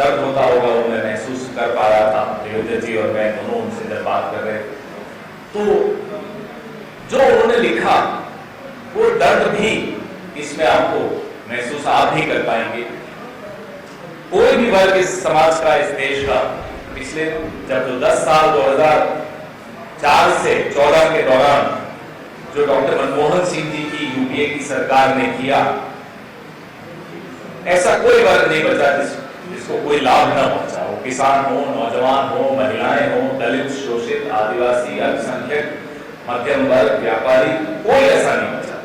दर्द होता होगा वो मैं महसूस कर पा रहा था। देवेंद्र जी और मैं दोनों उनसे जब बात कर रहे तो जो उन्होंने लिखा वो दर्द भी इसमें आपको महसूस आप भी कर पाएंगे। कोई भी वर्ग इस समाज का, इस देश का पिछले जब 10 साल 2004 से 14 के दौरान जो डॉक्टर मनमोहन सिंह जी की यूपीए की सरकार ने किया, ऐसा कोई वर्ग नहीं बचा जिसको कोई लाभ न पहुंचा हो। किसान हो, नौजवान हो, महिलाएं हो, दलित, शोषित, आदिवासी, अल्पसंख्यक, मध्यम वर्ग, व्यापारी, कोई ऐसा नहीं बचा।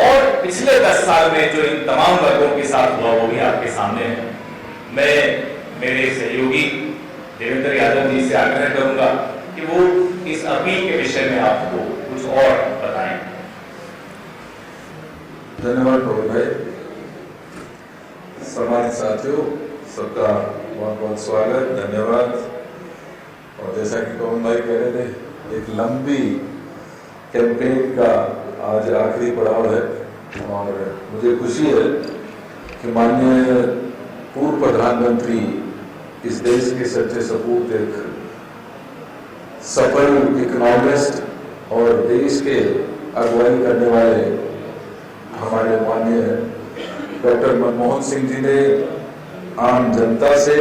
और पिछले 10 साल में जो इन तमाम वर्गों के साथ हुआ वो भी आपके सामने है। मैं मेरे सहयोगी देवेंद्र यादव जी से आग्रह करूंगा कि वो इस अपील के विषय में आपको कुछ और बताएं। धन्यवाद पवन भाई। सम्मानित साथियों, सबका बहुत बहुत स्वागत, धन्यवाद। और जैसा कि पवन भाई कह रहे थे, एक लंबी कैंपेन का आज आखिरी पड़ाव है और मुझे खुशी है कि माननीय पूर्व प्रधानमंत्री, इस देश के सच्चे सपूत, एक सफल इकोनॉमिस्ट और देश के अगुवाई करने वाले हमारे माननीय डॉक्टर मनमोहन सिंह जी ने आम जनता से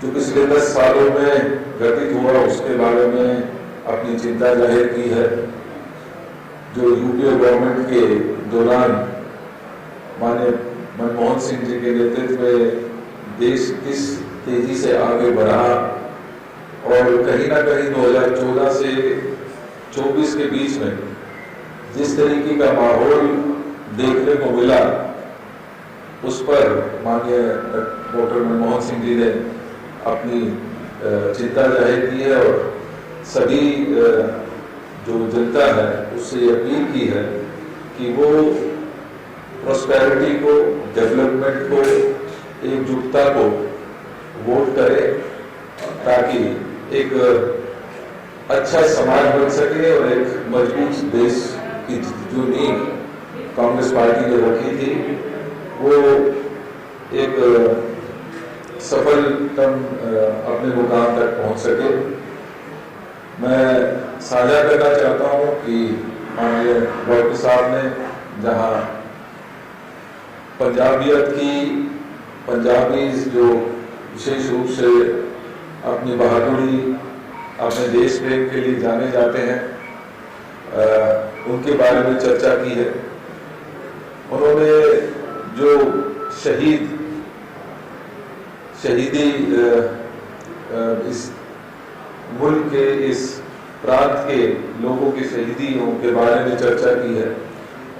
जो पिछले 10 सालों में घटित हुआ उसके बारे में अपनी चिंता जाहिर की है। जो यूपीए गवर्नमेंट के दौरान माननीय मनमोहन सिंह जी के नेतृत्व में देश किस तेजी से आगे बढ़ा और कहीं ना कहीं 2014 से 24 के बीच में जिस तरीके का माहौल देखने को मिला, उस पर माननीय डॉक्टर मनमोहन सिंह जी ने अपनी चिंता जाहिर की है और सभी जो जनता है उससे अपील की है कि वो प्रॉस्पेरिटी को, डेवलपमेंट को, एकजुटता को वोट करे ताकि एक अच्छा समाज बन सके और एक मजबूत देश की जो नींव कांग्रेस पार्टी ने रखी थी वो एक सफलतम अपने मुकाम तक पहुंच सके। मैं साझा करना चाहता हूं कि माननीय डॉक्टर साहब ने जहां पंजाबियत की, पंजाबी जो विशेष रूप से अपनी बहादुरी, अपने देश प्रेम के लिए जाने जाते हैं, उनके बारे में चर्चा की है। उन्होंने जो शहीदी इस मुल्क के, इस प्रांत के लोगों की शहीदियों के बारे में चर्चा की है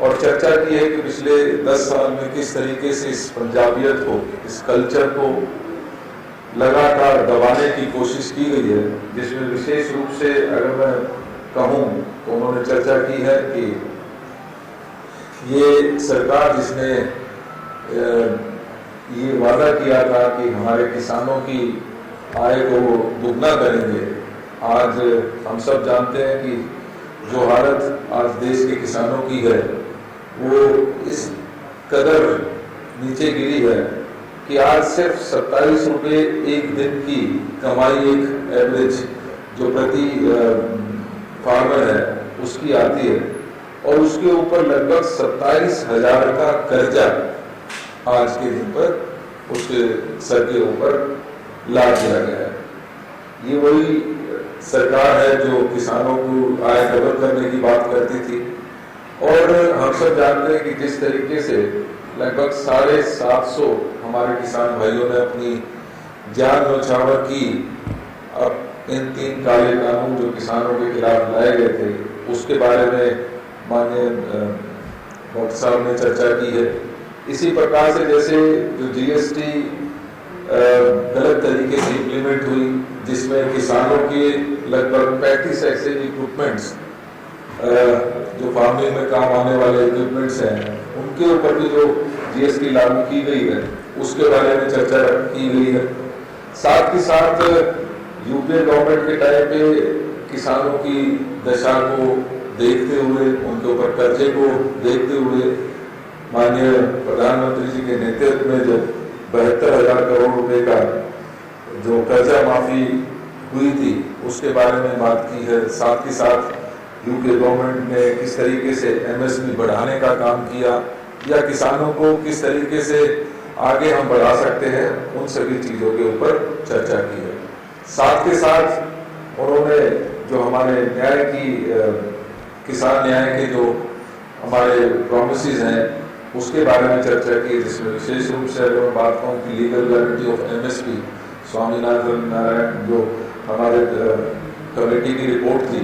और चर्चा की है कि पिछले 10 साल में किस तरीके से इस पंजाबियत को, इस कल्चर को लगातार दबाने की कोशिश की गई है, जिसमें विशेष रूप से अगर मैं कहूँ तो उन्होंने चर्चा की है कि ये सरकार जिसने ये वादा किया था कि हमारे किसानों की आय को दुगना करेंगे, आज हम सब जानते हैं कि जो हालत आज देश के किसानों की है वो इस कदर नीचे गिरी है कि आज सिर्फ 27 रुपये एक दिन की कमाई, एक एवरेज जो प्रति फार्मर है उसकी आती है और उसके ऊपर लगभग 27,000 का कर्जा आज के दिन पर उसके सर के ऊपर लाद दिया गया है। ये वही सरकार है जो किसानों को आय डबल करने की बात करती थी और हम सब जानते हैं कि जिस तरीके से लगभग 750 हमारे किसान भाइयों ने अपनी जान न्यौछावर की। अब इन 3 काले कानून जो किसानों के खिलाफ लाए गए थे उसके बारे में माननीय डॉक्टर साहब ने चर्चा की है। इसी प्रकार से जैसे जो जीएसटी गलत तरीके से इम्प्लीमेंट हुई, जिसमें किसानों के लगभग 35 ऐसे इक्विपमेंट्स जो फार्मिंग में काम आने वाले इक्विपमेंट्स हैं उनके ऊपर भी जो जीएसटी लागू की गई है उसके बारे में चर्चा की गई है। साथ ही साथ यूपीए गवर्नमेंट के टाइम पे किसानों की दशा को देखते हुए, उनके ऊपर कर्जे को देखते हुए माननीय प्रधानमंत्री जी के नेतृत्व में जो 72,000 करोड़ रुपए का जो कर्जा माफी हुई थी उसके बारे में बात की है। साथ ही साथ यूके गवर्नमेंट ने किस तरीके से एमएसपी बढ़ाने का काम किया या किसानों को किस तरीके से आगे हम बढ़ा सकते हैं, उन सभी चीजों के ऊपर चर्चा की है। साथ के साथ उन्होंने जो हमारे न्याय की किसान न्याय के जो हमारे प्रॉमिसेस हैं उसके बारे में चर्चा की, जिसमें विशेष रूप से अगर मैं बात कहूँ कि legal guarantee of MSP, Swaminathan Narayan जो हमारे कमेटी की रिपोर्ट थी